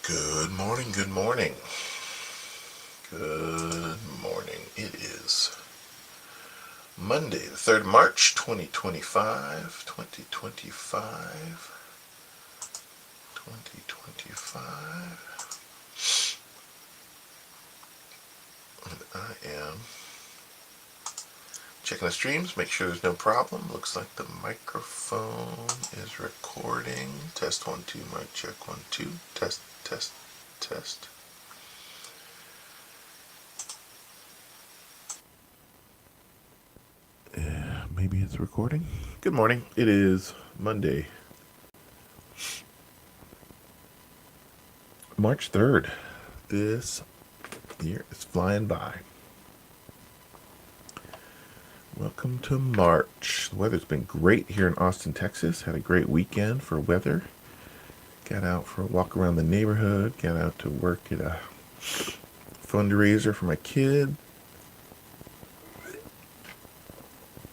Good morning, good morning. Good morning. It is Monday, the 3rd of March, 2025. 2025. And I am checking the streams, make sure there's no problem. Looks like the microphone is recording. Test 1, 2, mic check 1, 2. Test, test, test. Maybe it's recording. Good morning. It is Monday, March 3rd. This year is flying by. Welcome to March. The weather's been great here in Austin, Texas. Had a great weekend for weather. Got out for a walk around the neighborhood. Got out to work at a fundraiser for my kid.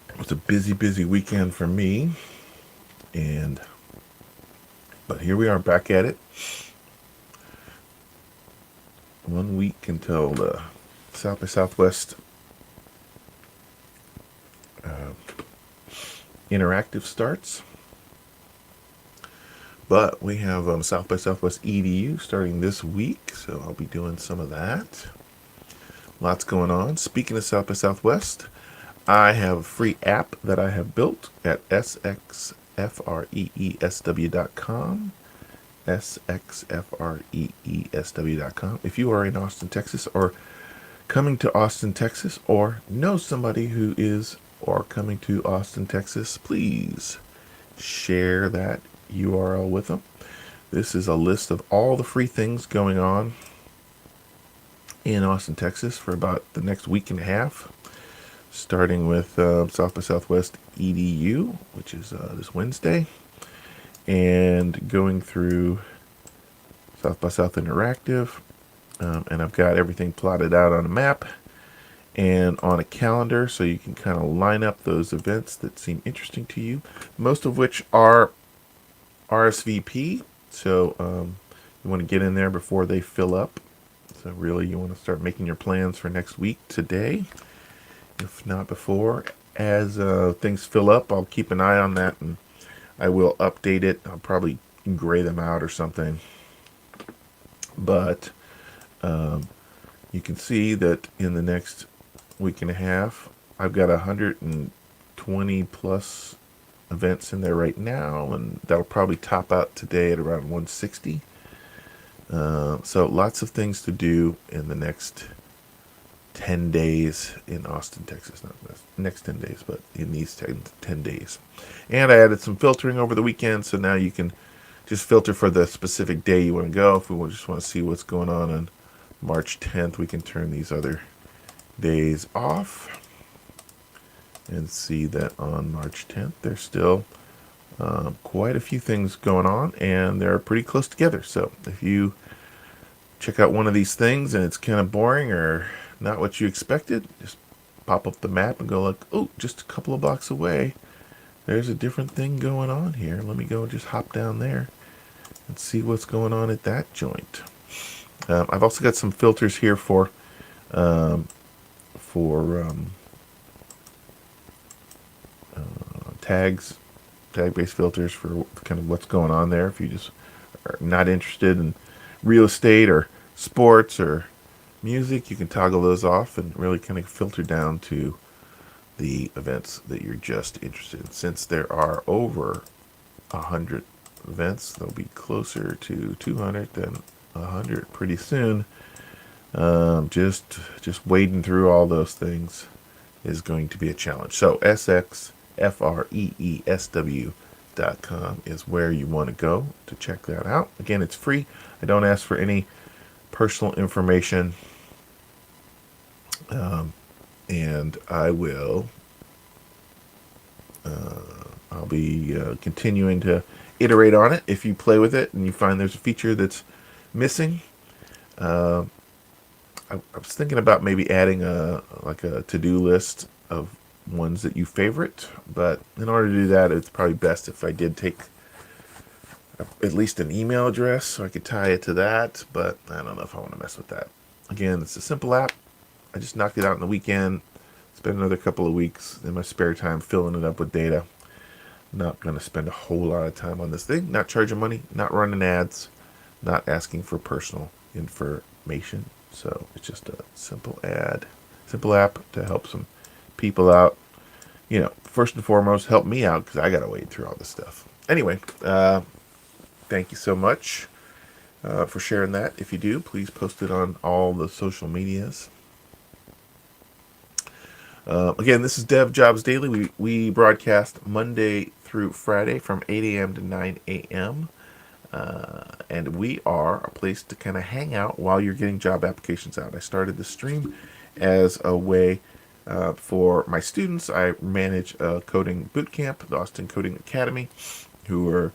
It was a busy weekend for me. But here we are back at it. 1 week until the South by Southwest interactive starts. But we have South by Southwest EDU starting this week, so I'll be doing some of that. Lots going on. Speaking of South by Southwest, I have a free app that I have built at sxfreesw.com. sxfreesw.com. If you are in Austin, Texas, or coming to Austin, Texas, or know somebody who is or coming to Austin, Texas, please share that URL with them. This is a list of all the free things going on in Austin, Texas for about the next week and a half, starting with South by Southwest EDU, which is this Wednesday, and going through South by South Interactive. And I've got everything plotted out on a map and on a calendar, so you can kind of line up those events that seem interesting to you, most of which are RSVP. So you want to get in there before they fill up. So really you want to start making your plans for next week today, if not before. As things fill up, I'll keep an eye on that, and I will update it. I'll probably gray them out or something. But you can see that in the next week and a half, I've got 120 plus events in there right now, and that'll probably top out today at around 160. So lots of things to do in the next 10 days in Austin, Texas. Not the next 10 days, but in these 10 days. And I added some filtering over the weekend, so now you can just filter for the specific day you want to go. If we just want to see what's going on March 10th, we can turn these other days off and see that on March 10th there's still quite a few things going on, and they're pretty close together. So if you check out one of these things and it's kind of boring or not what you expected, just pop up the map and go like, oh, just a couple of blocks away, there's a different thing going on here. Let me go and just hop down there and see what's going on at that joint. I've also got some filters here for tags, tag-based filters for kind of what's going on there. If you just are not interested in real estate or sports or music, you can toggle those off and really kind of filter down to the events that you're just interested in. Since there are over 100 events, they'll be closer to 200 than 100 pretty soon. Just wading through all those things is going to be a challenge. So sxfreesw.com is where you want to go to check that out. Again, it's free. I don't ask for any personal information, and I'll be continuing to iterate on it. If you play with it and you find there's a feature that's missing, I was thinking about maybe adding a to-do list of ones that you favorite, but in order to do that, it's probably best if I did take at least an email address so I could tie it to that, but I don't know if I want to mess with that. Again, it's a simple app. I just knocked it out in the weekend. Spend another couple of weeks in my spare time filling it up with data. Not going to spend a whole lot of time on this thing. Not charging money, not running ads, not asking for personal information. So it's just a simple app to help some people out. First and foremost, help me out because I got to wade through all this stuff. Anyway, thank you so much for sharing that. If you do, please post it on all the social medias. Again, this is Dev Jobs Daily. We broadcast Monday through Friday from 8 a.m. to 9 a.m. And we are a place to kind of hang out while you're getting job applications out. I started the stream as a way for my students. I manage a coding boot camp, the Austin Coding Academy, who are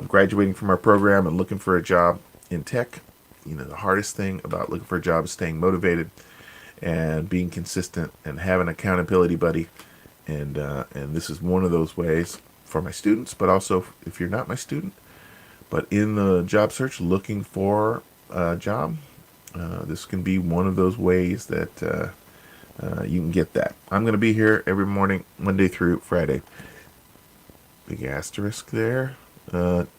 graduating from our program and looking for a job in tech. The hardest thing about looking for a job is staying motivated and being consistent and having an accountability buddy. And this is one of those ways for my students, but also if you're not my student, but in the job search looking for a job, this can be one of those ways that you can get that. I'm going to be here every morning, Monday through Friday. Big asterisk there.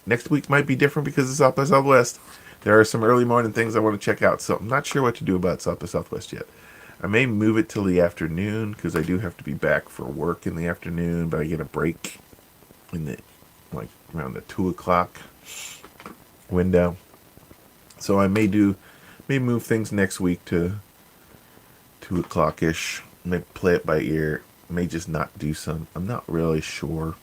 Next week might be different because it's South by Southwest. There are some early morning things I want to check out, so I'm not sure what to do about South by Southwest yet. I may move it till the afternoon because I do have to be back for work in the afternoon, but I get a break in the around the 2 o'clock window. So I may move things next week to 2 o'clock ish. May play it by ear. May just not do some. I'm not really sure.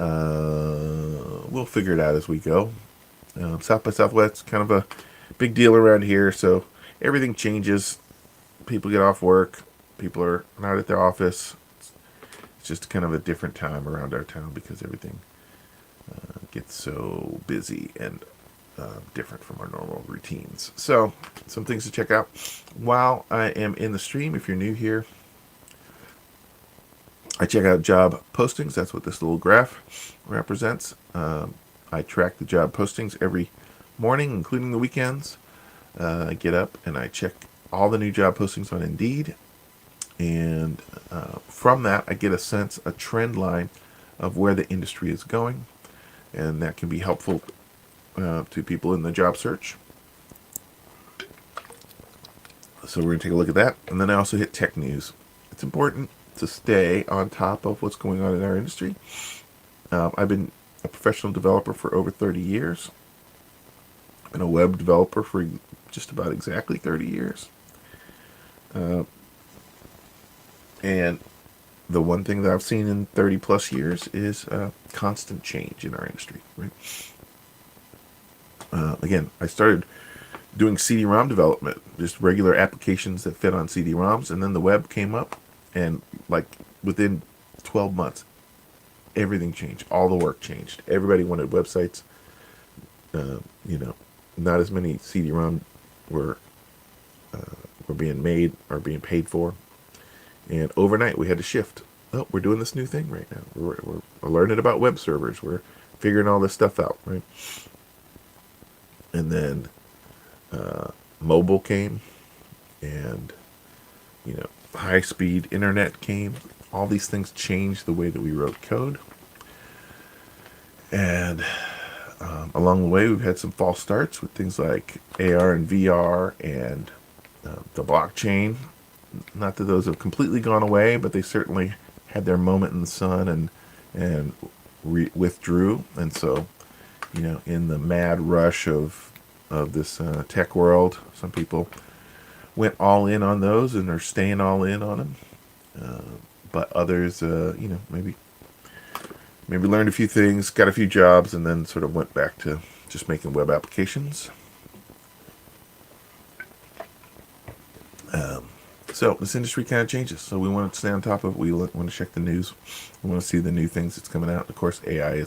We'll figure it out as we go. South by Southwest, kind of a big deal around here, so everything changes. People get off work. People are not at their office. It's just kind of a different time around our town because everything gets so busy and different from our normal routines. So, some things to check out while I am in the stream. If you're new here, I check out job postings. That's what this little graph represents. I track the job postings every morning, including the weekends. I get up and I check all the new job postings on Indeed. And from that, I get a trend line of where the industry is going. And that can be helpful to people in the job search. So we're going to take a look at that. And then I also hit tech news. It's important to stay on top of what's going on in our industry. I've been a professional developer for over 30 years. I've been a web developer for just about exactly 30 years. And the one thing that I've seen in 30 plus years is constant change in our industry. Right? Again, I started doing CD-ROM development, just regular applications that fit on CD-ROMs, and then the web came up, and within 12 months, everything changed. All the work changed. Everybody wanted websites. Not as many CD-ROM were being made or being paid for, and overnight we had to shift. Oh, we're doing this new thing right now. We're learning about web servers. We're figuring all this stuff out, right? And then mobile came, and high-speed internet came. All these things changed the way that we wrote code. And along the way, we've had some false starts with things like AR and VR and the blockchain. Not that those have completely gone away, but they certainly had their moment in the sun and withdrew. And so, in the mad rush of this tech world, some people went all in on those and are staying all in on them. But others, maybe learned a few things, got a few jobs, and then sort of went back to just making web applications. So this industry kind of changes. So we want to stay on top of it. We want to check the news. We want to see the new things that's coming out. Of course, AI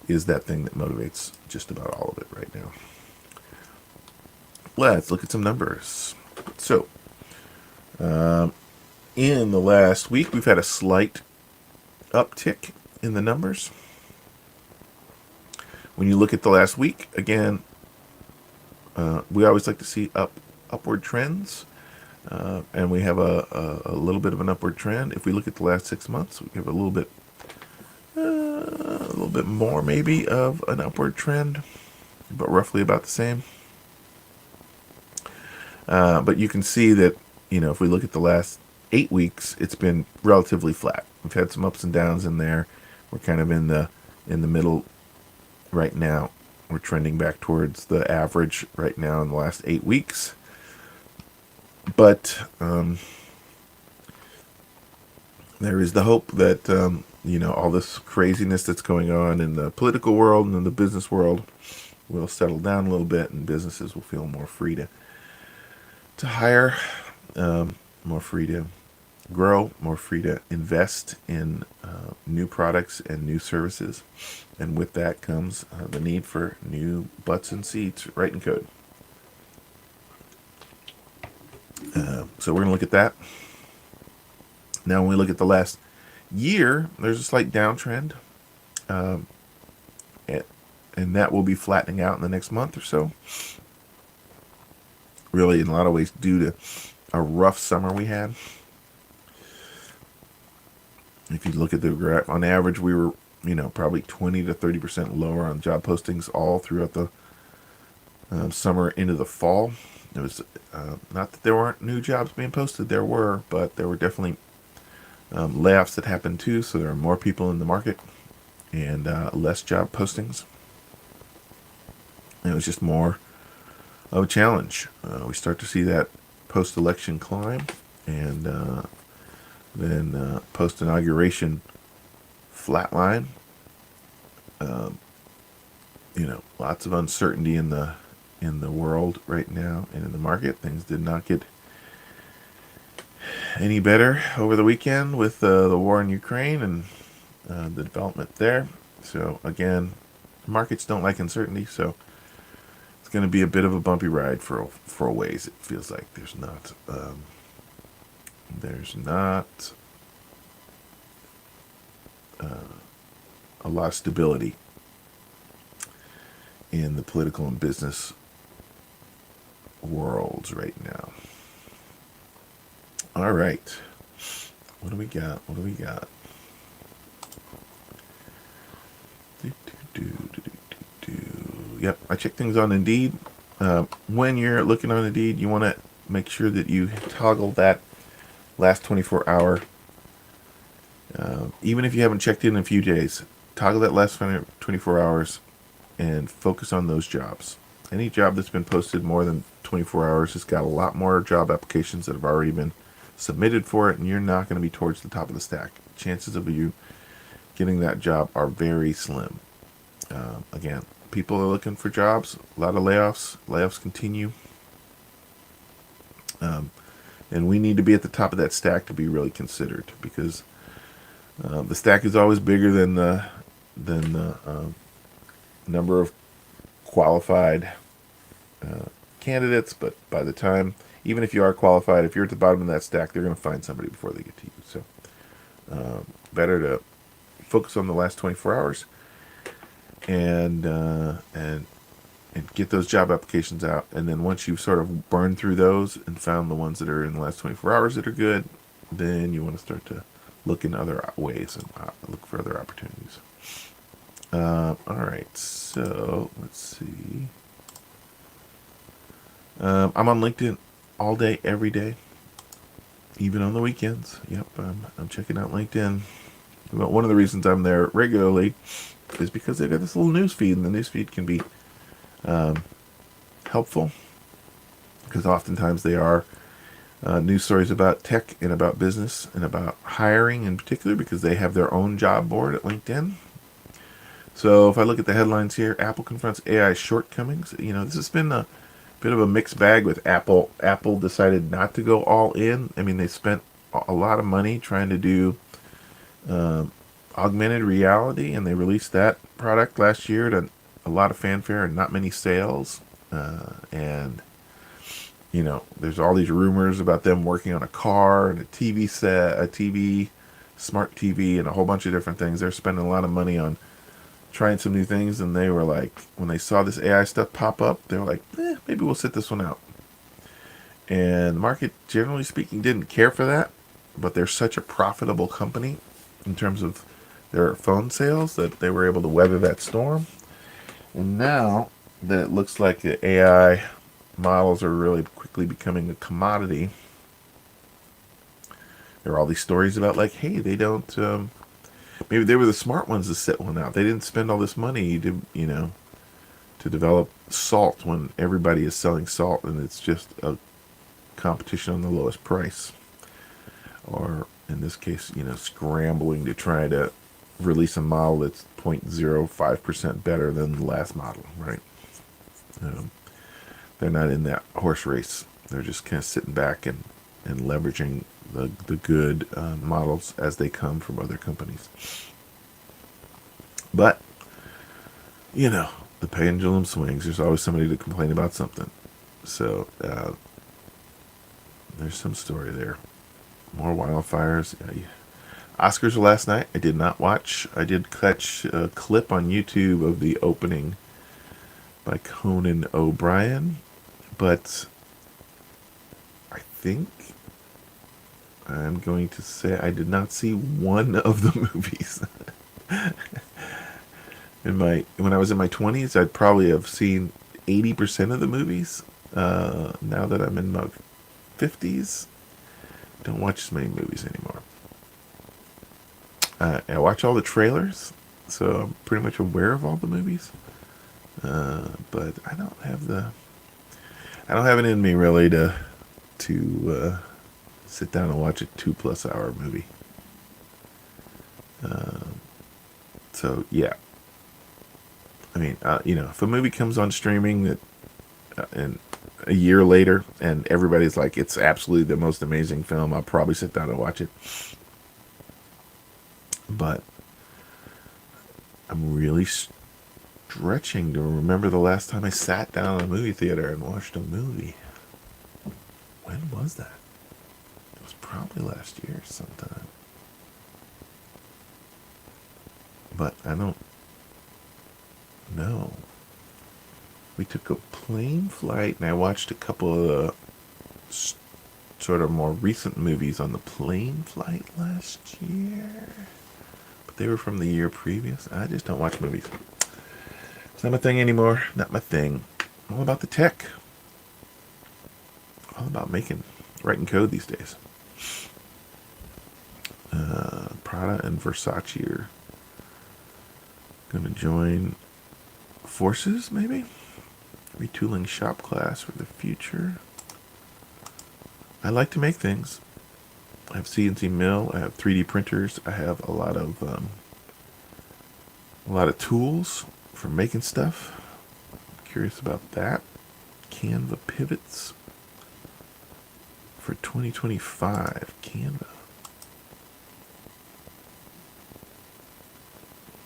is that thing that motivates just about all of it right now. Let's look at some numbers. So, in the last week, we've had a slight uptick in the numbers. When you look at the last week, again, we always like to see upward trends, and we have a little bit of an upward trend. If we look at the last 6 months, we have a little bit more maybe of an upward trend, but roughly about the same. But you can see that, if we look at the last 8 weeks, it's been relatively flat. We've had some ups and downs in there. We're kind of in the middle right now. We're trending back towards the average right now in the last 8 weeks. But there is the hope that all this craziness that's going on in the political world and in the business world will settle down a little bit, and businesses will feel more free to hire, more free to grow, more free to invest in new products and new services. And with that comes the need for new butts and seats writing code. So we're going to look at that. Now, when we look at the last year, there's a slight downtrend. And that will be flattening out in the next month or so. Really, in a lot of ways, due to a rough summer we had. If you look at the graph, on average, we were, probably 20 to 30% lower on job postings all throughout the summer into the fall. It was not that there weren't new jobs being posted. There were, but there were definitely layoffs that happened too. So there are more people in the market and less job postings. And it was just more of a challenge. We start to see that post-election climb, and then post-inauguration flatline. Lots of uncertainty in the world right now and in the market. Things did not get any better over the weekend with the war in Ukraine and the development there. So again, markets don't like uncertainty, so it's going to be a bit of a bumpy ride for a ways. It feels like there's not a lot of stability in the political and business worlds right now. All right, what do we got? Yep, I check things on Indeed. When you're looking on Indeed, you want to make sure that you toggle that last 24-hour. Even if you haven't checked in a few days, toggle that last 24 hours and focus on those jobs. Any job that's been posted more than 24 hours has got a lot more job applications that have already been submitted for it, and you're not going to be towards the top of the stack. Chances of you getting that job are very slim. Again, people are looking for jobs. A lot of layoffs. Layoffs continue. And we need to be at the top of that stack to be really considered, because the stack is always bigger than the number of qualified candidates. But by the time, even if you are qualified, if you're at the bottom of that stack, they're going to find somebody before they get to you. So better to focus on the last 24 hours and get those job applications out. And then once you've sort of burned through those and found the ones that are in the last 24 hours that are good, then you want to start to look in other ways and look for other opportunities. All right, so let's see. I'm on LinkedIn all day, every day, even on the weekends. Yep, I'm checking out LinkedIn. But one of the reasons I'm there regularly is because they got this little news feed, and the news feed can be helpful, because oftentimes they are news stories about tech and about business and about hiring in particular, because they have their own job board at LinkedIn. So if I look at the headlines here, Apple confronts AI shortcomings. This has been a bit of a mixed bag with Apple. Apple decided not to go all in. I mean, they spent a lot of money trying to do augmented reality, and they released that product last year to a lot of fanfare and not many sales. And there's all these rumors about them working on a car and a TV set, a TV, smart TV, and a whole bunch of different things. They're spending a lot of money on trying some new things, and they were like, when they saw this AI stuff pop up, they were like, maybe we'll sit this one out. And the market, generally speaking, didn't care for that, but they're such a profitable company in terms of their phone sales that they were able to weather that storm. And now that it looks like the AI models are really quickly becoming a commodity, there are all these stories about like, hey, they don't. Maybe they were the smart ones to set one out. They didn't spend all this money to, to develop salt when everybody is selling salt, and it's just a competition on the lowest price. Or in this case, scrambling to try to release a model that's 0.05% better than the last model, right? They're not in that horse race. They're just kind of sitting back and leveraging the good models as they come from other companies. But, the pendulum swings. There's always somebody to complain about something. So, there's some story there. More wildfires. Oscars were last night. I did not watch. I did catch a clip on YouTube of the opening by Conan O'Brien, but I think I'm going to say I did not see one of the movies. When I was in my 20s, I'd probably have seen 80% of the movies. Now that I'm in my 50s, don't watch as many movies anymore. I watch all the trailers, so I'm pretty much aware of all the movies. But I don't have it in me really to sit down and watch a 2+ hour movie. So yeah, I mean, if a movie comes on streaming that and a year later and everybody's like, it's absolutely the most amazing film, I'll probably sit down and watch it. But I'm really stretching to remember the last time I sat down in a movie theater and watched a movie. When was that? It was probably last year sometime. But I don't know. We took a plane flight, and I watched a couple of the sort of more recent movies on the plane flight last year. But they were from the year previous. I just don't watch movies. It's not my thing anymore. Not my thing. All about the tech. All about writing code these days. Prada and Versace are going to join forces, maybe? Retooling shop class for the future. I like to make things. I have CNC mill. I have 3D printers. I have a lot of tools for making stuff. I'm curious about that. Canva pivots for 2025. Canva.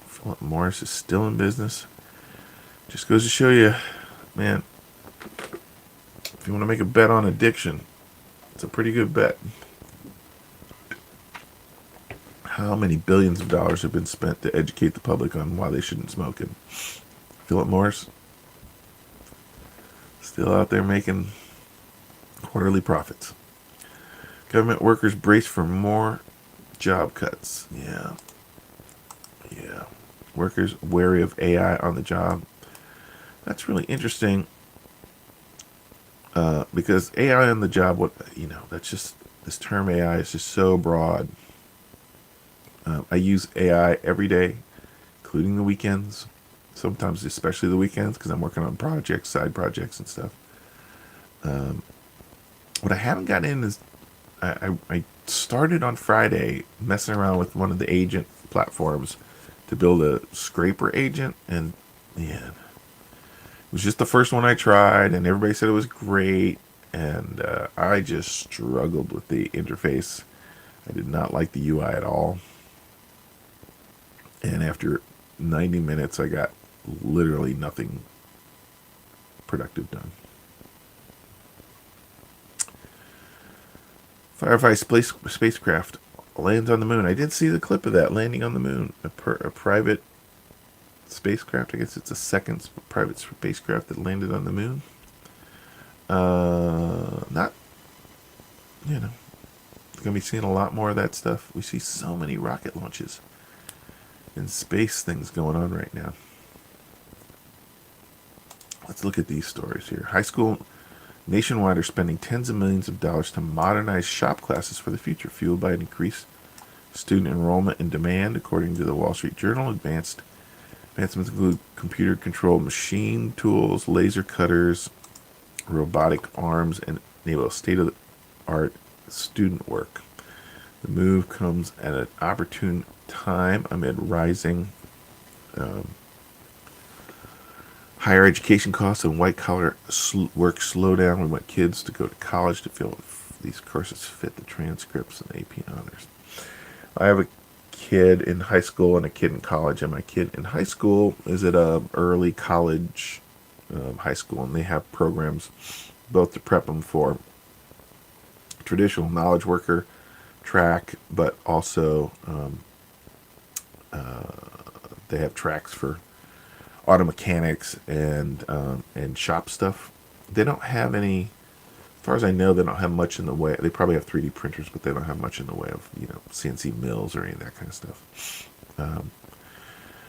Philip Morris is still in business. Just goes to show you, man, if you want to make a bet on addiction, it's a pretty good bet. How many billions of dollars have been spent to educate the public on why they shouldn't smoke? And Philip Morris still out there making quarterly profits. Government workers brace for more job cuts. Yeah. Workers wary of AI on the job. That's really interesting. Because AI on the job, that's just, this term AI is just so broad. I use AI every day, including the weekends. Sometimes, especially the weekends, because I'm working on projects, side projects and stuff. What I haven't gotten in is, I started on Friday messing around with one of the agent platforms to build a scraper agent, and man, it was just the first one I tried, and everybody said it was great, and I just struggled with the interface. I did not like the UI at all. And after 90 minutes, I got literally nothing productive done. Firefly spacecraft lands on the moon. I did see the clip of that landing on the moon. A private spacecraft. I guess it's a second private spacecraft that landed on the moon. Not, going to be seeing a lot more of that stuff. We see so many rocket launches and space things going on right now. Let's look at these stories here. High school nationwide are spending tens of millions of dollars to modernize shop classes for the future, fueled by an increased student enrollment and demand, according to the Wall Street Journal. Advancements include computer-controlled machine tools, laser cutters, robotic arms, and enable state-of-the-art student work. The move comes at an opportune time amid rising higher education costs and white-collar work slowdown. We want kids to go to college to feel if these courses fit the transcripts and AP honors. I have a kid in high school and a kid in college, and my kid in high school is at a early college high school, and they have programs both to prep them for traditional knowledge worker track, but also they have tracks for auto mechanics and shop stuff. They don't have any, as far as I know, they don't have much in the way. They probably have 3D printers, but they don't have much in the way of CNC mills or any of that kind of stuff.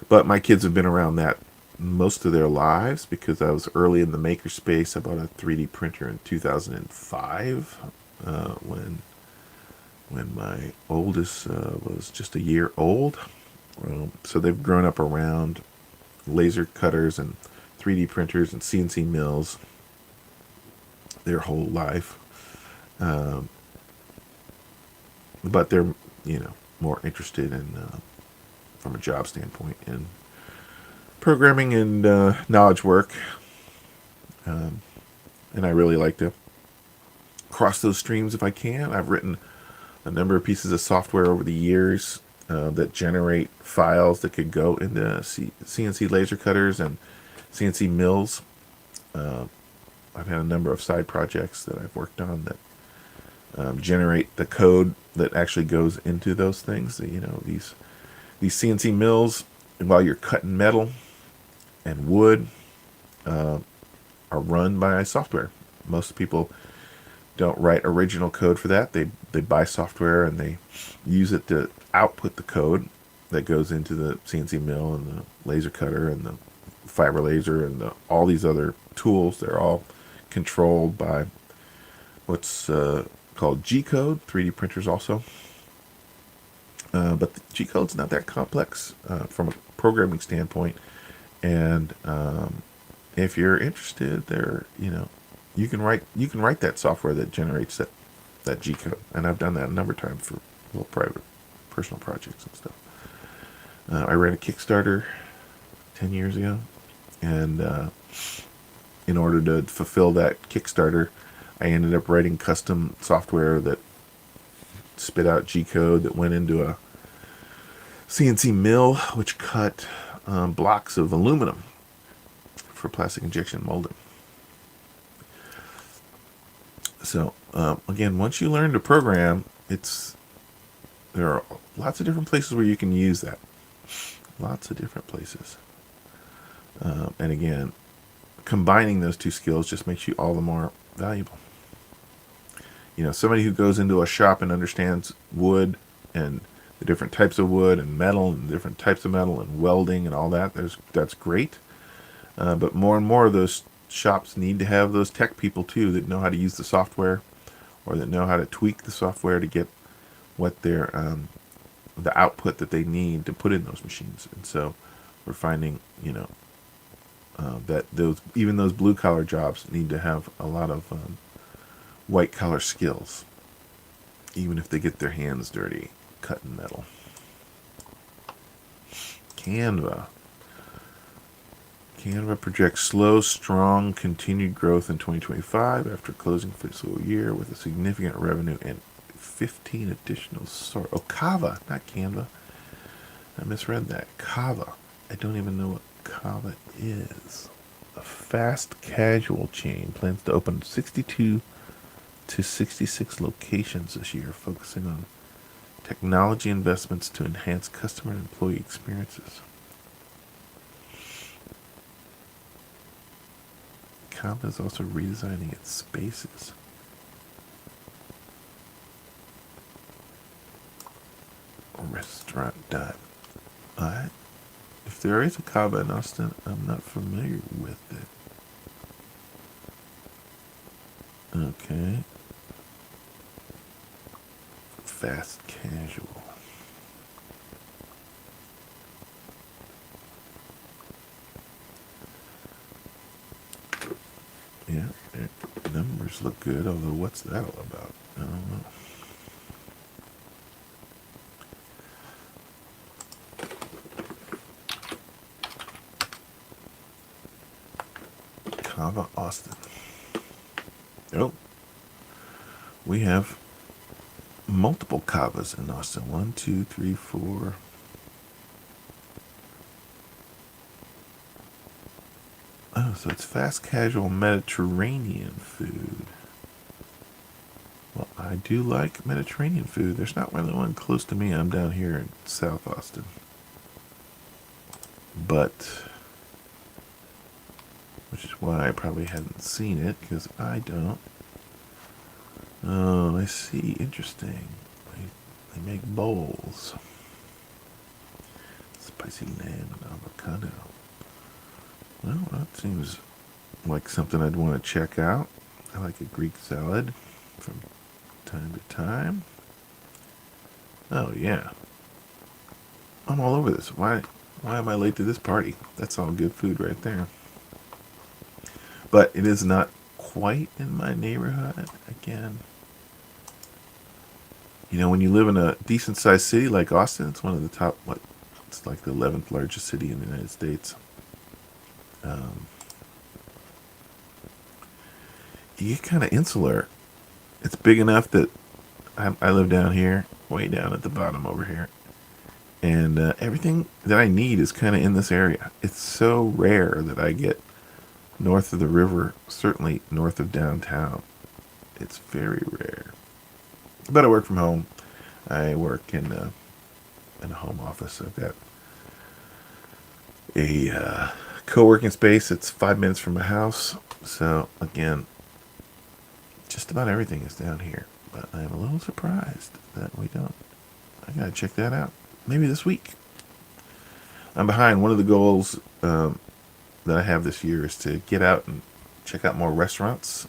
But my kids have been around that most of their lives because I was early in the maker space. I bought a 3D printer in 2005 when my oldest was just a year old. So they've grown up around laser cutters and 3D printers and CNC mills their whole life. But they're, more interested in, from a job standpoint, in programming and knowledge work. And I really like to cross those streams if I can. I've written a number of pieces of software over the years that generate files that could go into CNC laser cutters and CNC mills. I've had a number of side projects that I've worked on that generate the code that actually goes into those things. These CNC mills, while you're cutting metal and wood, are run by software. Most people don't write original code for that. They buy software and they use it to output the code that goes into the CNC mill and the laser cutter and the fiber laser and all these other tools. They're all controlled by what's called G-code, 3D printers also. But the G-code's not that complex from a programming standpoint. And if you're interested, you can write that software that generates that G-code. And I've done that a number of times for little private personal projects and stuff. I ran a Kickstarter 10 years ago, and in order to fulfill that Kickstarter, I ended up writing custom software that spit out G-code that went into a CNC mill, which cut blocks of aluminum for plastic injection molding. So again, once you learn to program, there are lots of different places where you can use that. Lots of different places. And again, combining those two skills just makes you all the more valuable. Somebody who goes into a shop and understands wood and the different types of wood and metal and different types of metal and welding and all that, that's great. But more and more of those shops need to have those tech people too that know how to use the software or that know how to tweak the software to get what their the output that they need to put in those machines. And so we're finding that those blue collar jobs need to have a lot of white collar skills, even if they get their hands dirty cutting metal. Canva projects slow, strong, continued growth in 2025 after closing fiscal year with a significant revenue and 15 additional stores. Oh, Kava, not Canva. I misread that. Kava. I don't even know what Kava is. A fast casual chain plans to open 62 to 66 locations this year, focusing on technology investments to enhance customer and employee experiences. Kava is also redesigning its spaces. Restaurant dot. If there is a Kava in Austin, I'm not familiar with it. Okay. Fast casual. Yeah, numbers look good, although what's that all about? I don't know. Kava Austin. Oh, we have multiple Kavas in Austin. 1, 2, 3, 4. Oh, so it's fast casual Mediterranean food. Well, I do like Mediterranean food. There's not really one close to me. I'm down here in South Austin. But, which is why I probably hadn't seen it, because I don't. Oh, I see. Interesting. They make bowls. Spicy lamb and avocado. Well, that seems like something I'd want to check out. I like a Greek salad from time to time. Oh, yeah. I'm all over this. Why am I late to this party? That's all good food right there. But it is not quite in my neighborhood. Again, you know, when you live in a decent sized city like Austin, it's one of the top, it's like the 11th largest city in the United States. You get kind of insular. It's big enough that I live down here, way down at the bottom over here. And everything that I need is kind of in this area. It's so rare that I get north of the river, certainly north of downtown. It's very rare. But I work from home. I work in a home office. I've got a co-working space. It's 5 minutes from my house. So again, just about everything is down here. But I'm a little surprised that we don't. I gotta check that out. Maybe this week. I'm behind. One of the goals that I have this year is to get out and check out more restaurants.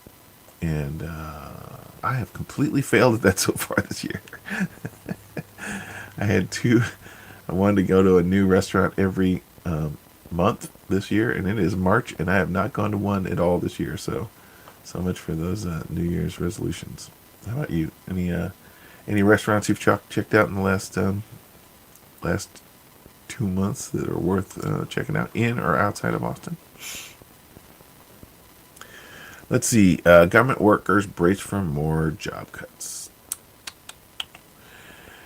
And I have completely failed at that so far this year. I had two. I wanted to go to a new restaurant every month this year, and it is March, and I have not gone to one at all this year. So much for those New Year's resolutions. How about you? Any restaurants you've checked out in the last 2 months that are worth checking out in or outside of Austin? Let's see. Government workers brace for more job cuts.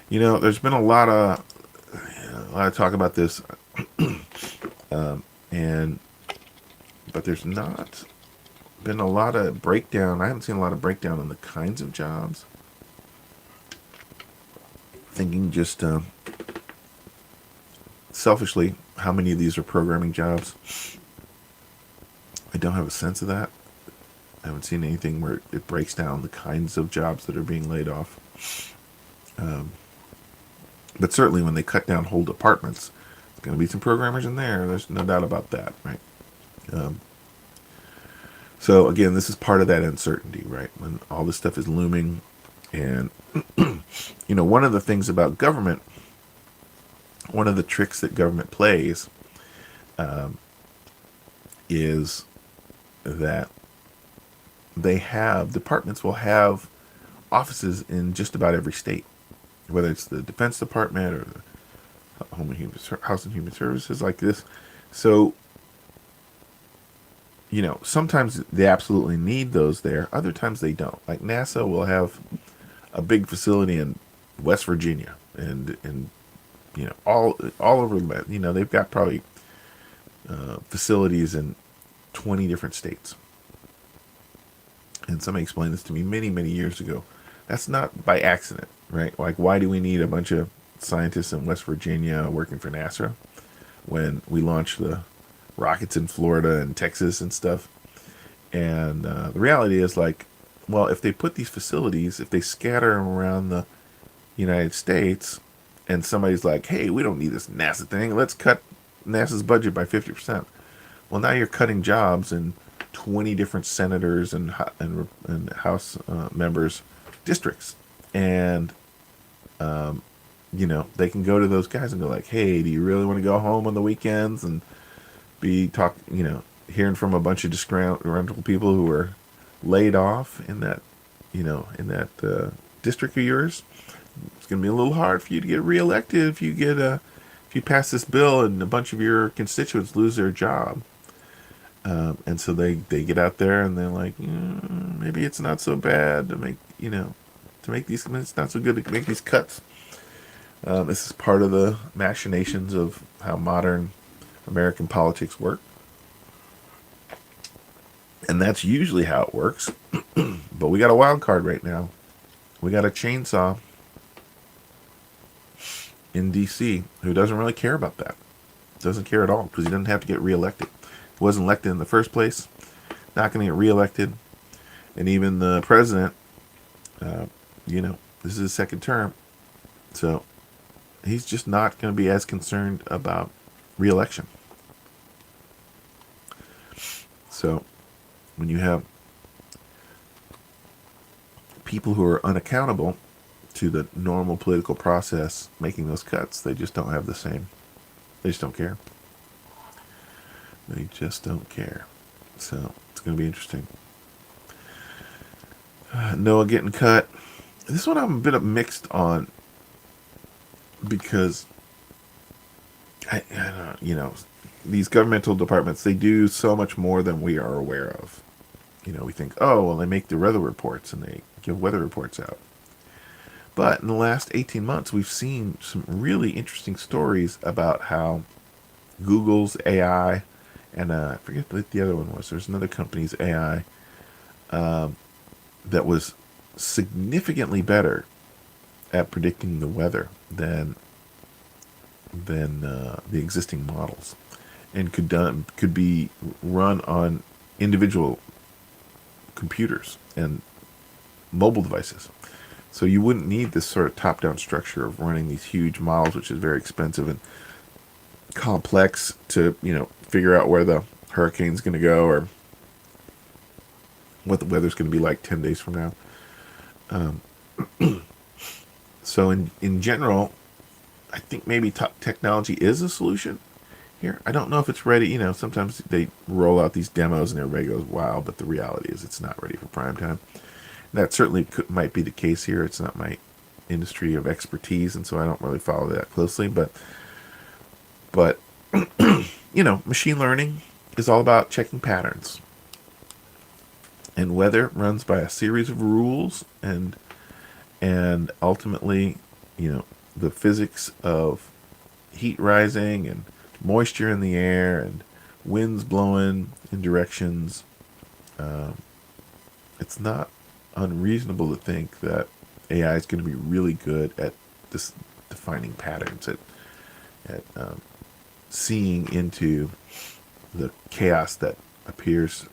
You know, there's been a lot of talk about this, but there's not been a lot of breakdown. I haven't seen a lot of breakdown in the kinds of jobs. Thinking just selfishly, how many of these are programming jobs? I don't have a sense of that. I haven't seen anything where it breaks down the kinds of jobs that are being laid off. But certainly when they cut down whole departments, there's going to be some programmers in there. There's no doubt about that, right? So again, this is part of that uncertainty, right? When all this stuff is looming. And, you know, one of the things about government, one of the tricks that government plays is that departments will have offices in just about every state, whether it's the Defense Department or the House and Human Services like this. So, you know, sometimes they absolutely need those there. Other times they don't. Like NASA will have a big facility in West Virginia and you know, all over, you know, they've got probably facilities in 20 different states. And somebody explained this to me many, many years ago. That's not by accident, right? Like, why do we need a bunch of scientists in West Virginia working for NASA when we launch the rockets in Florida and Texas and stuff? And the reality is like, well, if they put these facilities, if they scatter them around the United States, and somebody's like, hey, we don't need this NASA thing, let's cut NASA's budget by 50%. Well, now you're cutting jobs in 20 different senators and House members' districts. And, they can go to those guys and go like, hey, do you really want to go home on the weekends and hearing from a bunch of disgruntled people who were laid off in that district of yours? It's going to be a little hard for you to get reelected if you pass this bill and a bunch of your constituents lose their job. And so they get out there and they're like, maybe it's not so bad to make these, it's not so good to make these cuts. This is part of the machinations of how modern American politics work. And that's usually how it works. But we got a wild card right now. We got a chainsaw in D.C. who doesn't really care about that. Doesn't care at all because he doesn't have to get reelected. He wasn't elected in the first place. Not going to get reelected. And even the president, this is his second term. So he's just not going to be as concerned about reelection. So when you have people who are unaccountable to the normal political process making those cuts, they just don't have the same. They just don't care. They just don't care. So it's going to be interesting. Noah getting cut. This one I'm a bit mixed on because these governmental departments, they do so much more than we are aware of. We think, oh, well, they make the weather reports and they give weather reports out. But in the last 18 months, we've seen some really interesting stories about how Google's AI and I forget what the other one was. There's another company's AI that was significantly better at predicting the weather than the existing models, and could be run on individual computers and mobile devices. So you wouldn't need this sort of top-down structure of running these huge models, which is very expensive and complex to figure out where the hurricane's going to go or what the weather's going to be like 10 days from now. So in general, I think maybe technology is a solution here. I don't know if it's ready. Sometimes they roll out these demos and everybody goes, wow, but the reality is it's not ready for prime time. That certainly might be the case here. It's not my industry of expertise, and so I don't really follow that closely. But machine learning is all about checking patterns. And weather runs by a series of rules, and ultimately, the physics of heat rising and moisture in the air and winds blowing in directions. It's not unreasonable to think that AI is going to be really good at this defining patterns, at seeing into the chaos that appears,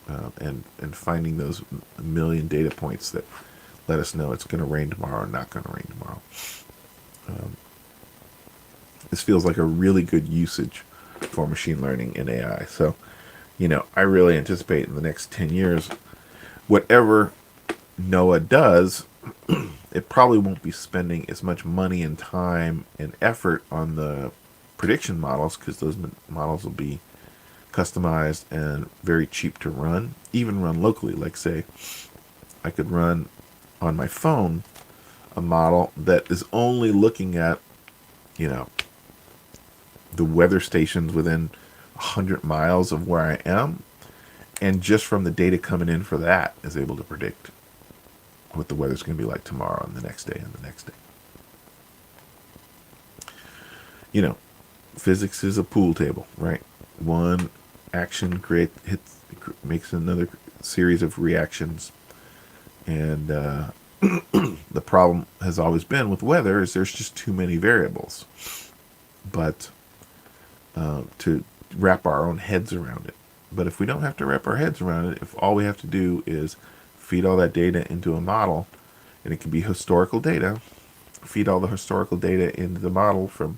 and finding those million data points that let us know it's going to rain tomorrow or not going to rain tomorrow. This feels like a really good usage for machine learning and AI. So, I really anticipate in the next 10 years, whatever NOAA does, it probably won't be spending as much money and time and effort on the prediction models, because those models will be customized and very cheap to run, even run locally. Like, say, I could run on my phone a model that is only looking at, the weather stations within 100 miles of where I am, and just from the data coming in for that is able to predict what the weather's going to be like tomorrow and the next day and the next day. Physics is a pool table, right? One action makes another series of reactions, and the problem has always been with weather is there's just too many variables. But to wrap our own heads around it, But if we don't have to wrap our heads around it, if all we have to do is feed all that data into a model, and it can be historical data, feed all the historical data into the model from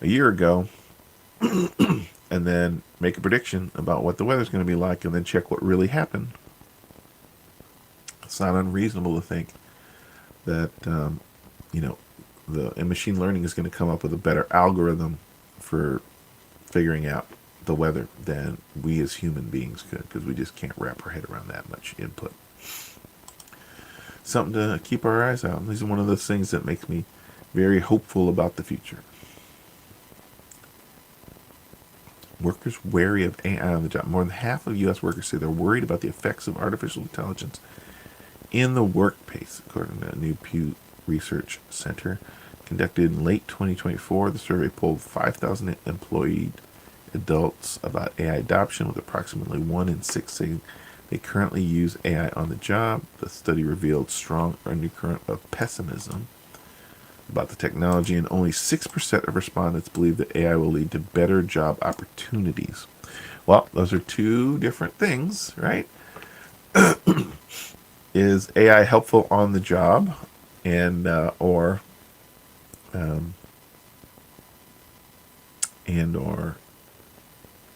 a year ago, and then make a prediction about what the weather's going to be like, and then check what really happened. It's not unreasonable to think that the machine learning is going to come up with a better algorithm for figuring out the weather than we as human beings could, because we just can't wrap our head around that much input. Something to keep our eyes out. These are one of those things that makes me very hopeful about the future. Workers wary of AI on the job. More than half of U.S. workers say they're worried about the effects of artificial intelligence in the workplace, according to a new Pew Research Center conducted in late 2024. The survey polled 5,000 employed adults about AI adoption, with approximately 1 in 6 saying they currently use AI on the job. The study revealed strong undercurrent of pessimism about the technology, and only 6% of respondents believe that AI will lead to better job opportunities. Well, those are two different things, right? Is AI helpful on the job, and or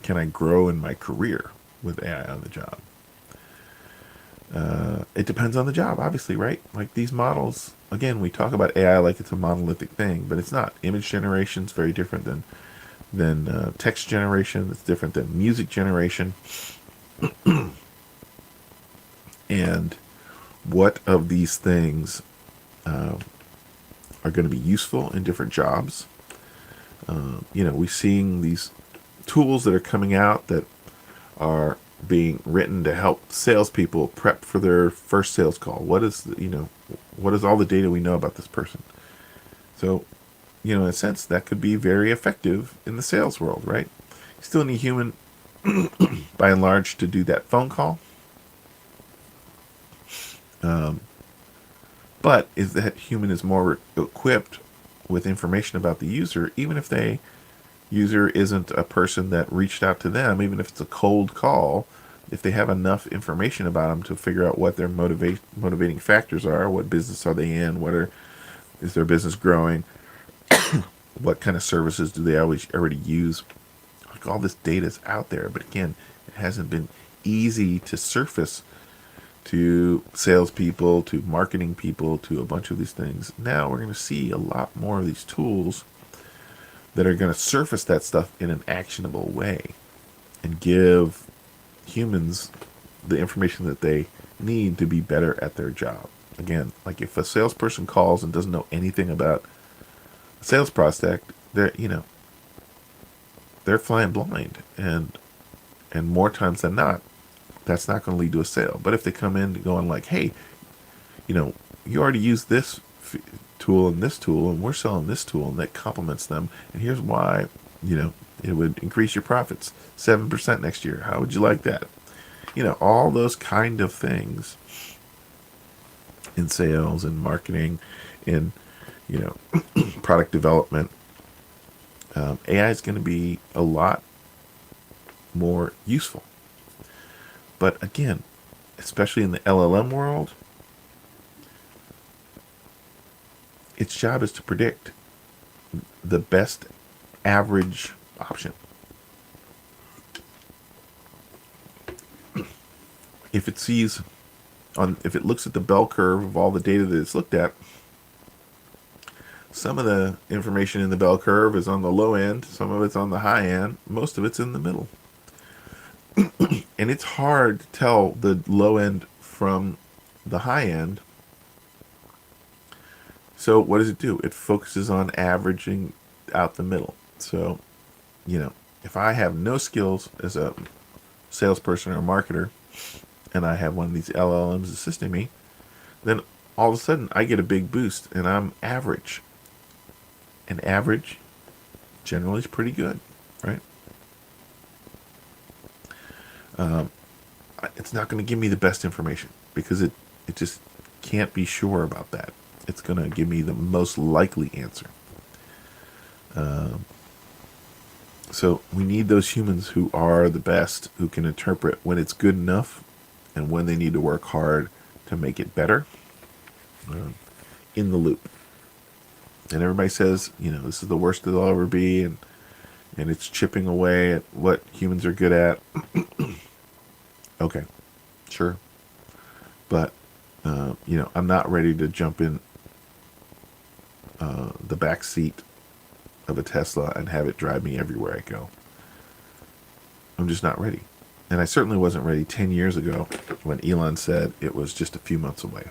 can I grow in my career with AI on the job? It depends on the job, obviously, right? Like these models, again, we talk about AI like it's a monolithic thing, but it's not. Image generation is very different than text generation. It's different than music generation. And what of these things are going to be useful in different jobs? We're seeing these tools that are coming out that are being written to help salespeople prep for their first sales call. What is all the data we know about this person? So, in a sense, that could be very effective in the sales world, right? You still need human, by and large, to do that phone call. But if that human is more equipped with information about the user, even if the user isn't a person that reached out to them, even if it's a cold call, if they have enough information about them to figure out what their motivating factors are, what business are they in, is their business growing, what kind of services do they already use, like all this data is out there. But again, it hasn't been easy to surface to salespeople, to marketing people, to a bunch of these things. Now we're going to see a lot more of these tools that are going to surface that stuff in an actionable way and give humans the information that they need to be better at their job. Again, like if a salesperson calls and doesn't know anything about a sales prospect, they're flying blind, and more times than not, that's not going to lead to a sale. But if they come in going like, hey, you already use this tool and this tool, and we're selling this tool, and that complements them, and here's why, it would increase your profits 7% next year. How would you like that? All those kind of things in sales and marketing, in, product development. AI is going to be a lot more useful. But again, especially in the LLM world, its job is to predict the best average option. If it looks at the bell curve of all the data that it's looked at, some of the information in the bell curve is on the low end, some of it's on the high end, most of it's in the middle. And it's hard to tell the low end from the high end. So what does it do? It focuses on averaging out the middle. So, if I have no skills as a salesperson or a marketer, and I have one of these LLMs assisting me, then all of a sudden I get a big boost, and I'm average. And average generally is pretty good, right? It's not going to give me the best information, because it just can't be sure about that. It's going to give me the most likely answer. So we need those humans who are the best, who can interpret when it's good enough and when they need to work hard to make it better, in the loop. And everybody says, this is the worst it'll ever be, and it's chipping away at what humans are good at. Okay, sure. But, I'm not ready to jump in the back seat of a Tesla and have it drive me everywhere I go. I'm just not ready. And I certainly wasn't ready 10 years ago when Elon said it was just a few months away.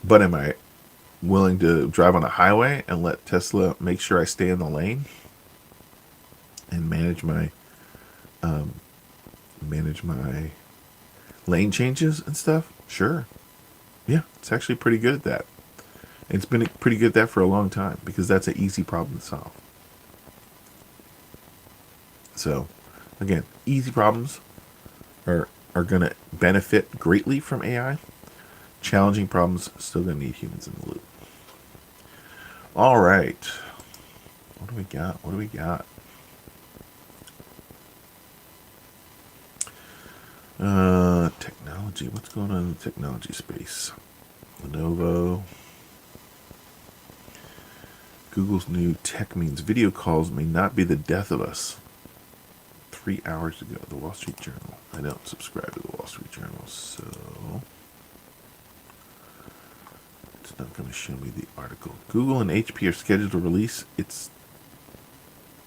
But am I willing to drive on a highway and let Tesla make sure I stay in the lane and manage my lane changes and stuff? Sure. Yeah, it's actually pretty good at that. It's been pretty good at that for a long time because that's an easy problem to solve. So, again, easy problems are going to benefit greatly from AI. Challenging problems still going to need humans in the loop. All right. What do we got? Technology. What's going on in the technology space? Lenovo. Google's new tech means video calls may not be the death of us. 3 hours ago, the Wall Street Journal. I don't subscribe to the Wall Street Journal, so it's not going to show me the article. Google and HP are scheduled to release its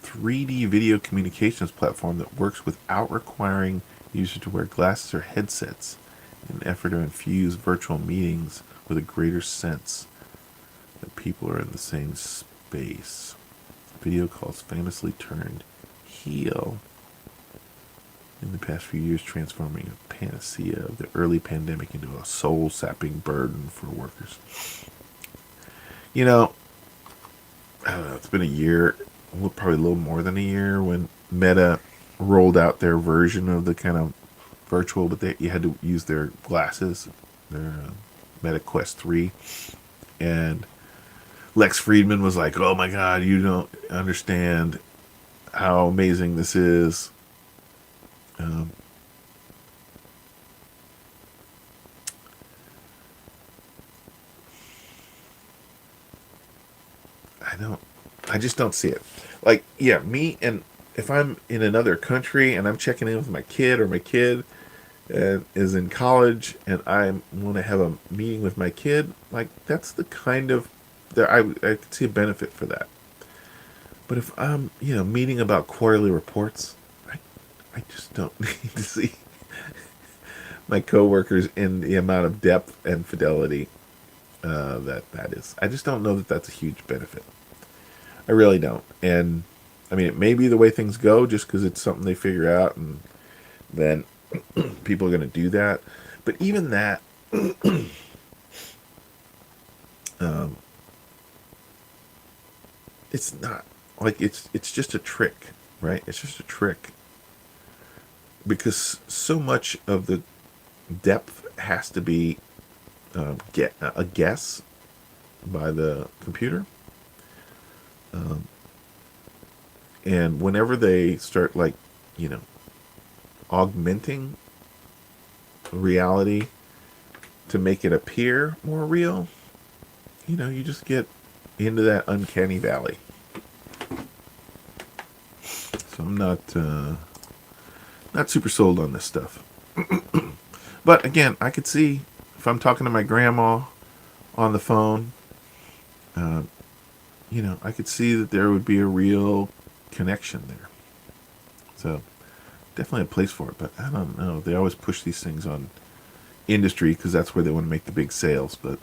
3D video communications platform that works without requiring users to wear glasses or headsets in an effort to infuse virtual meetings with a greater sense that people are in the same space. Video calls famously turned heel in the past few years, transforming a panacea of the early pandemic into a soul-sapping burden for workers. I don't know, it's been a year, probably a little more than a year, when Meta rolled out their version of the kind of virtual, but you had to use their glasses, their Meta Quest 3, and Lex Friedman was like, oh my god, you don't understand how amazing this is. I just don't see it. Like, yeah, me, and if I'm in another country and I'm checking in with my kid, or my kid is in college and I want to have a meeting with my kid, like, that's the kind of, I could see a benefit for that. But if I'm, meeting about quarterly reports, I just don't need to see my coworkers in the amount of depth and fidelity that is. I just don't know that that's a huge benefit. I really don't. And I mean, it may be the way things go just because it's something they figure out, and then people are going to do that. But even that, it's not like it's just a trick, right? It's just a trick because so much of the depth has to be get a guess by the computer. And whenever they start, like, augmenting reality to make it appear more real, you just get into that uncanny valley. So I'm not super sold on this stuff. But again, I could see if I'm talking to my grandma on the phone, I could see that there would be a real connection there. So definitely a place for it, but I don't know. They always push these things on industry because that's where they want to make the big sales. But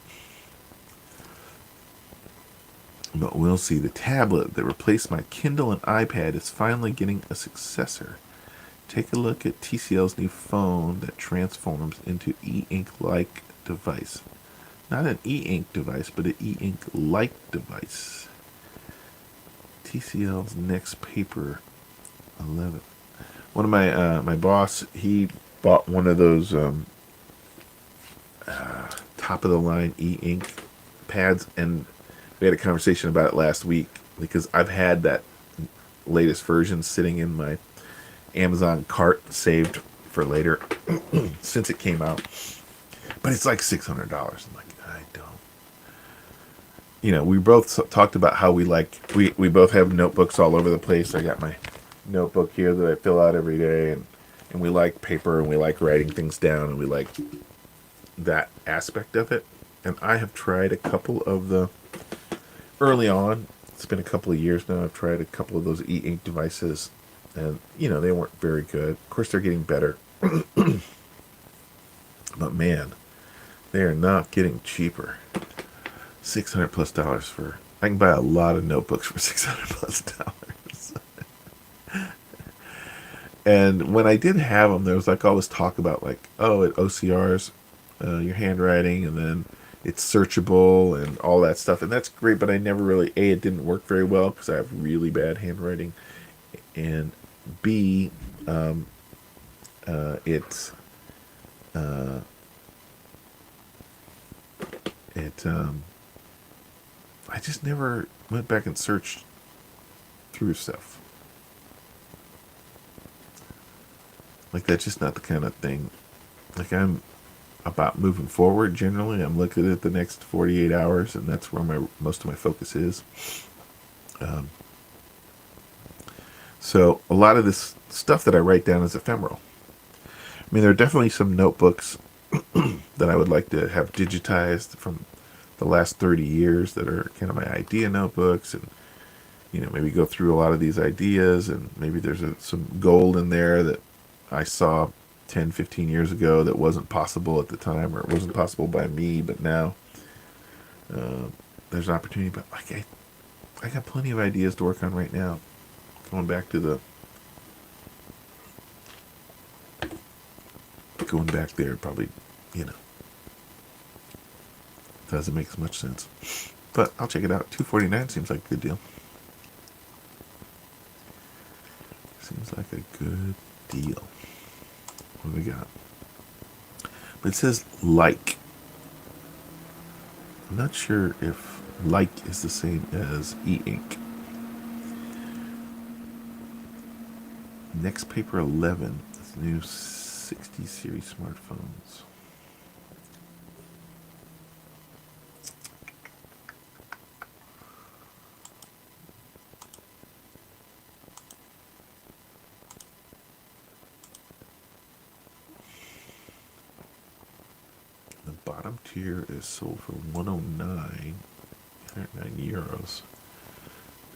we'll see. The tablet that replaced my Kindle and iPad is finally getting a successor. Take a look at TCL's new phone that transforms into e-ink-like device. Not an e-ink device, but an e-ink-like device. TCL's Next Paper 11. One of my boss, he bought one of those top of the line e-ink pads, and we had a conversation about it last week because I've had that latest version sitting in my Amazon cart saved for later since it came out. But it's like $600. I'm like, I don't. We both talked about how we both have notebooks all over the place. I got my notebook here that I fill out every day, and we like paper, and we like writing things down, and we like that aspect of it. And I have tried a couple of the early on. It's been a couple of years now. I've tried a couple of those e-ink devices, and they weren't very good. Of course, they're getting better, but man, they are not getting cheaper. $600+ for. I can buy a lot of notebooks for $600+. And when I did have them, there was like all this talk about like, oh, it OCRs your handwriting, and then it's searchable and all that stuff, and that's great. But I never really, A, it didn't work very well because I have really bad handwriting, and B, it's I just never went back and searched through stuff. Like, that's just not the kind of thing. Like, I'm about moving forward generally. I'm looking at the next 48 hours, and that's where most of my focus is. So a lot of this stuff that I write down is ephemeral. I mean, there are definitely some notebooks that I would like to have digitized from the last 30 years that are kind of my idea notebooks, and maybe go through a lot of these ideas, and maybe there's some gold in there that I saw 10, 15 years ago that wasn't possible at the time, or it wasn't possible by me, but now there's an opportunity. But like I got plenty of ideas to work on right now. Going back there probably, doesn't make as much sense. But I'll check it out. $249 seems like a good deal. Seems like a good deal. What do we got? But it says like. I'm not sure if like is the same as e-ink. Next Paper 11. That's the new 60 series smartphones. The bottom tier is sold for 109 euros.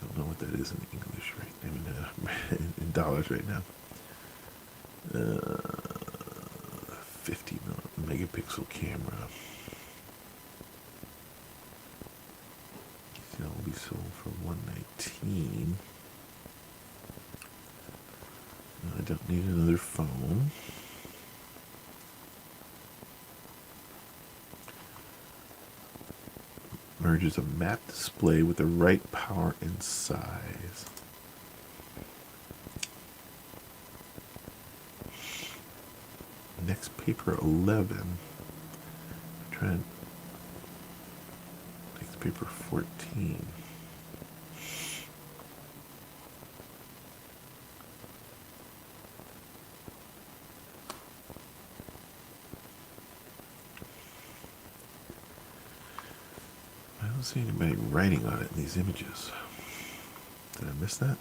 Don't know what that is in English, right? I mean, in dollars right now. 50 megapixel camera. That will be sold for 119. I don't need another phone. Merges a matte display with the right power and size. Next Paper 11. Next Paper 14. I don't see anybody writing on it in these images. Did I miss that?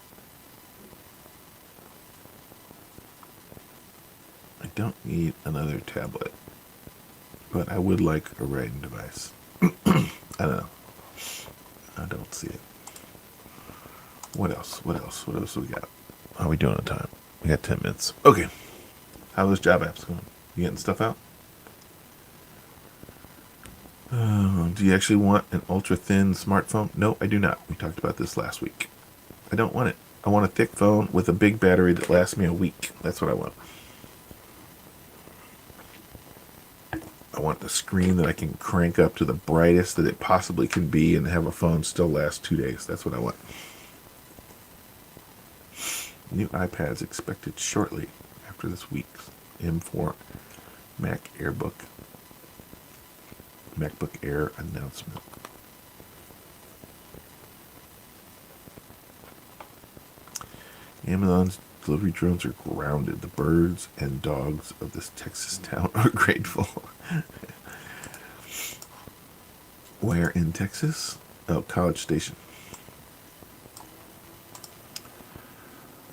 I don't need another tablet, but I would like a writing device. I don't know. I don't see it. What else? What else we got? How are we doing on time? We got 10 minutes. Okay. How are those job apps going? You getting stuff out? Do you actually want an ultra-thin smartphone? No, I do not. We talked about this last week. I don't want it. I want a thick phone with a big battery that lasts me a week. That's what I want. I want the screen that I can crank up to the brightest that it possibly can be and have a phone still last 2 days. That's what I want. New iPads expected shortly after this week's M4 MacBook Air announcement. Amazon's delivery drones are grounded. The birds and dogs of this Texas town are grateful. Where in Texas? Oh, College Station.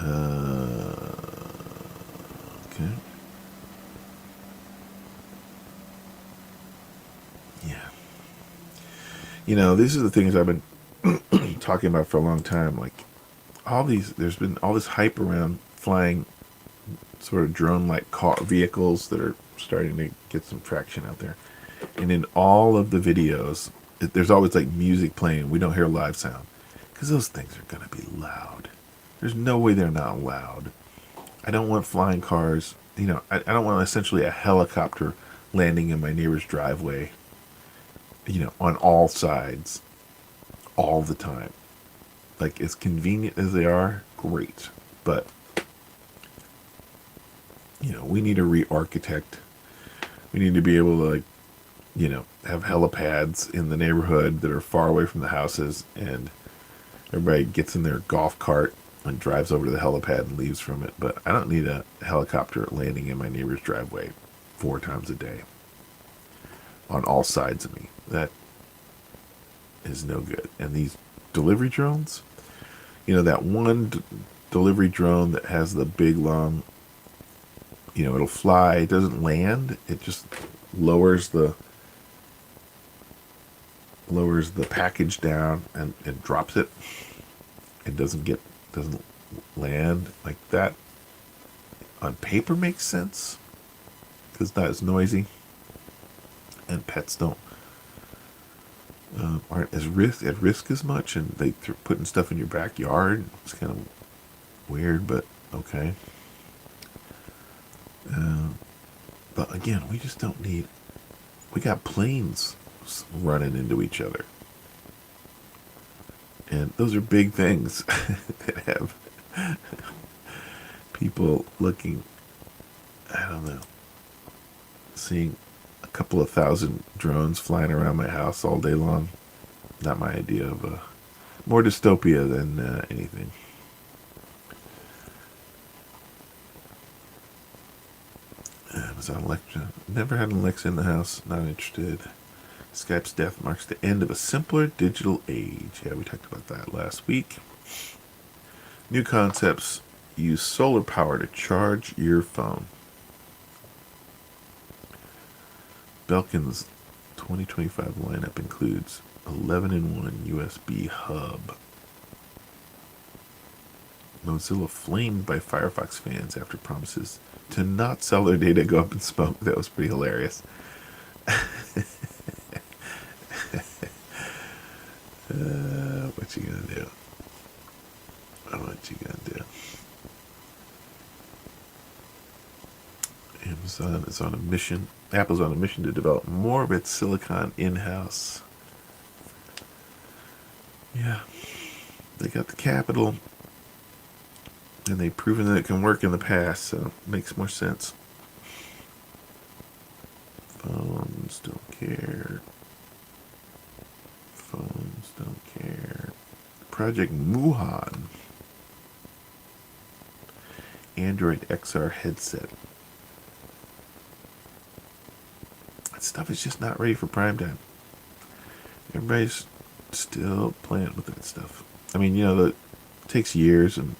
Okay. Yeah. You know, these are the things I've been talking about for a long time. Like, there's been all this hype around flying sort of drone-like car vehicles that are starting to get some traction out there. And in all of the videos, there's always like music playing. We don't hear live sound because those things are going to be loud. There's no way they're not loud. I don't want flying cars. You know, I don't want essentially a helicopter landing in my neighbor's driveway, you know, on all sides all the time. Like, as convenient as they are, great. But, you know, we need to re-architect. We need to be able to, like, you know, have helipads in the neighborhood that are far away from the houses, and everybody gets in their golf cart and drives over to the helipad and leaves from it. But I don't need a helicopter landing in my neighbor's driveway 4 times a day on all sides of me. That is no good. And these delivery drones, you know, that one delivery drone that has the big long, you know, it'll fly, it doesn't land, it just lowers the package down and drops it. It doesn't land. Like, that on paper makes sense because it's not as noisy, and pets aren't as at risk as much, and they putting stuff in your backyard. It's kind of weird, but okay. But again, we just don't need. We got planes running into each other, and those are big things that have people looking. I don't know, seeing a couple of thousand drones flying around my house all day long. Not my idea of more dystopia than anything. Amazon Alexa. Never had an Alexa in the house. Not interested. Skype's death marks the end of a simpler digital age. Yeah, we talked about that last week. New concepts use solar power to charge your phone. Belkin's 2025 lineup includes 11-in-1 USB hub. Mozilla flamed by Firefox fans after promises to not sell their data go up in smoke. That was pretty hilarious. What you gonna do? What you gonna do? Amazon is on a mission. Apple's on a mission to develop more of its silicon in-house. Yeah, they got the capital, and they've proven that it can work in the past, so it makes more sense. Phones don't care. Phones don't care. Project Muhan. Android XR headset. That stuff is just not ready for prime time. Everybody's still playing with that stuff. I mean, you know, it takes years, and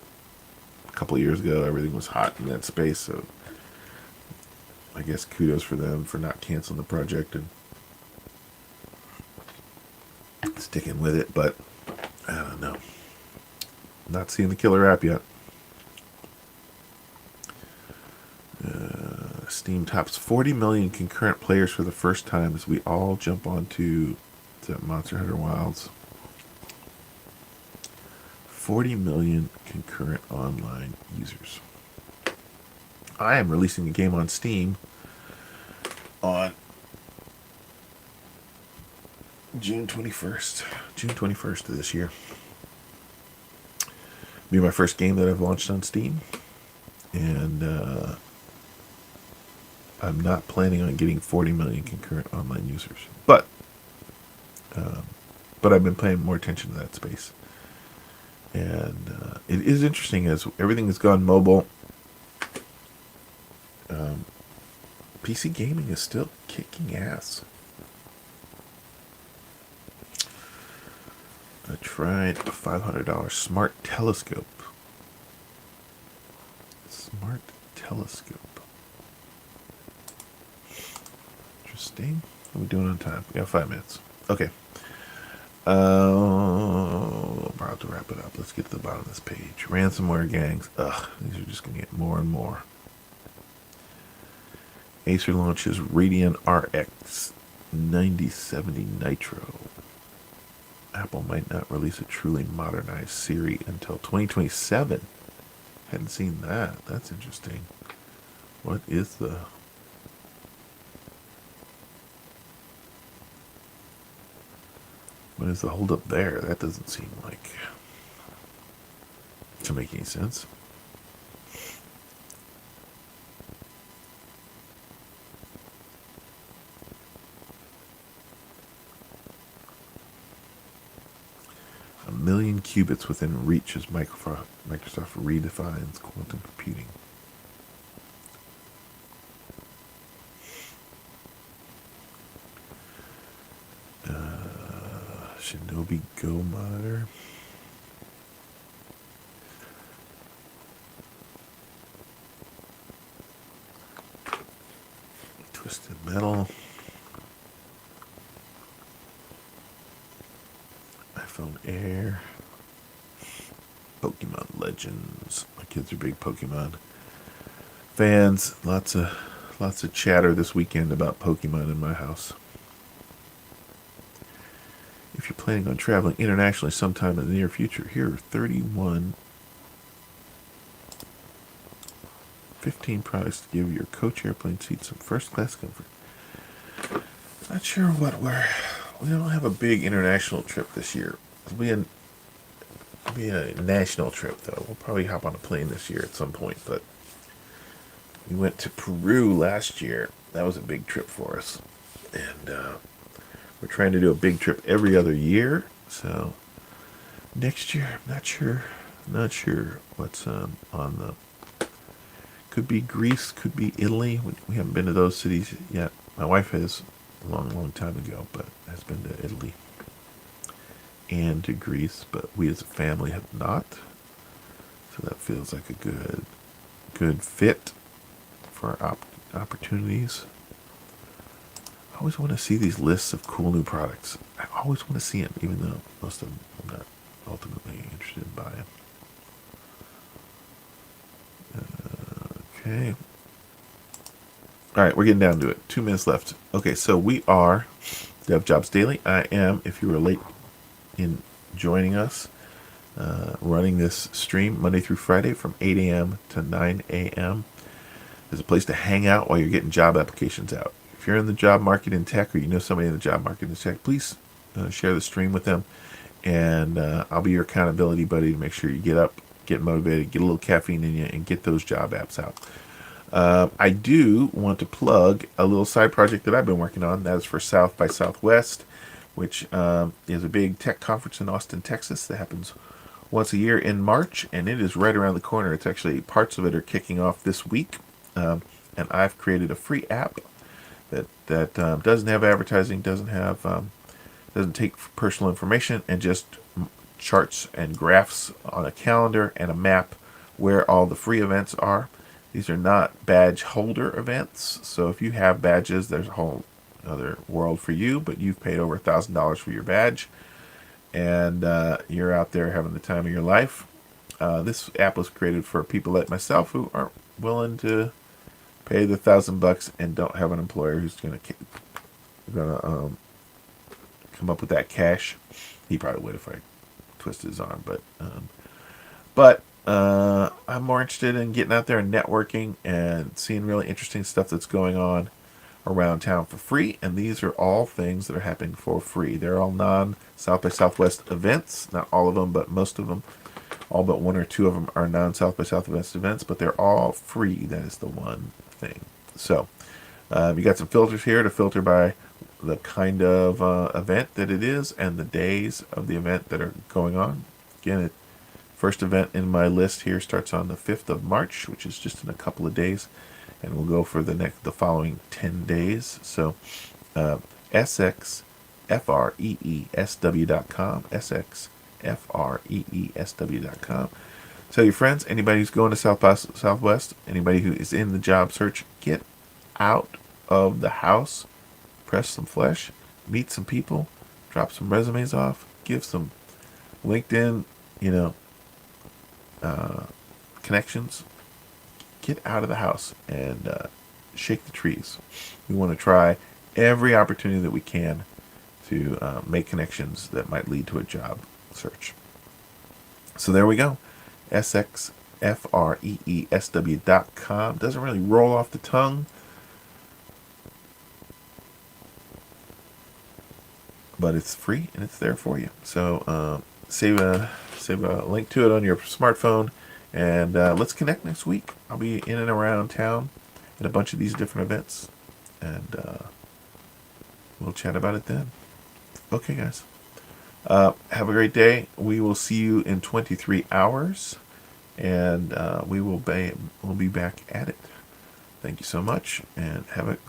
a couple of years ago, everything was hot in that space, so I guess kudos for them for not canceling the project and sticking with it, but I don't know. Not seeing the killer app yet. Steam tops 40 million concurrent players for the first time as we all jump onto Monster Hunter Wilds. 40 million concurrent online users. I am releasing the game on Steam on June 21st. June 21st of this year. Be my first game that I've launched on Steam. And I'm not planning on getting 40 million concurrent online users. But I've been paying more attention to that space. And it is interesting as everything has gone mobile. PC gaming is still kicking ass. I tried a $500 smart telescope. Smart telescope. Interesting. What are we doing on time? We got 5 minutes. Okay. I'm about to wrap it up. Let's get to the bottom of this page. Ransomware gangs. Ugh, these are just going to get more and more. Acer launches Radeon RX 9070 Nitro. Apple might not release a truly modernized Siri until 2027. Hadn't seen that. That's interesting. What is the... What is the holdup there? That doesn't seem like to make any sense. A million qubits within reach as Microsoft redefines quantum computing. Shinobi Go monitor. Twisted Metal. iPhone Air. Pokemon Legends. My kids are big Pokemon fans. Lots of chatter this weekend about Pokemon in my house. If you're planning on traveling internationally sometime in the near future, here are 15 products to give your coach airplane seat some first-class comfort. Not sure what we don't have a big international trip this year. It'll be a national trip, though. We'll probably hop on a plane this year at some point, but we went to Peru last year. That was a big trip for us. And we're trying to do a big trip every other year. So next year, I'm not sure what's on the... Could be Greece, could be Italy. We haven't been to those cities yet. My wife has a long time ago, but has been to Italy and to Greece, but we as a family have not. So that feels like a good fit for our opportunities. I always want to see these lists of cool new products. I always want to see them, even though most of them I'm not ultimately interested in buying. Okay. All right, we're getting down to it. 2 minutes left. Okay, so we are Dev Jobs Daily. I am, if you were late in joining us, running this stream Monday through Friday from 8 a.m. to 9 a.m. There's a place to hang out while you're getting job applications out. If you're in the job market in tech, or you know somebody in the job market in tech, please share the stream with them, and I'll be your accountability buddy to make sure you get up, get motivated, get a little caffeine in you, and get those job apps out. I do want to plug a little side project that I've been working on. That is for South by Southwest, which is a big tech conference in Austin, Texas that happens once a year in March, and it is right around the corner. It's actually, parts of it are kicking off this week, and I've created a free app that doesn't have advertising, doesn't take personal information, and just charts and graphs on a calendar and a map where all the free events are. These are not badge holder events, so if you have badges, there's a whole other world for you, but you've paid over $1,000 for your badge, and you're out there having the time of your life. This app was created for people like myself who aren't willing to pay the $1,000 and don't have an employer who's gonna come up with that cash. He probably would if I twisted his arm, but I'm more interested in getting out there and networking and seeing really interesting stuff that's going on around town for free, and these are all things that are happening for free. They're all non-South by Southwest events, not all of them, but most of them. All but 1 or 2 of them are non-South by Southwest events, but they're all free. That is the one thing. So you got some filters here to filter by the kind of event that it is and the days of the event that are going on. Again, First event in my list here starts on the 5th of March, which is just in a couple of days, and we'll go for the following 10 days. So sxfreesw.com, sxfreesw.com. Tell your friends, anybody who's going to Southwest, anybody who is in the job search, get out of the house, press some flesh, meet some people, drop some resumes off, give some LinkedIn, connections. Get out of the house and shake the trees. We want to try every opportunity that we can to make connections that might lead to a job search. So there we go. sxfreesw.com. Doesn't really roll off the tongue, but it's free and it's there for you. So save a link to it on your smartphone, and let's connect next week. I'll be in and around town at a bunch of these different events, and we'll chat about it then. Okay, guys. Have a great day. We will see you in 23 hours, and we'll be back at it. Thank you so much, and have a great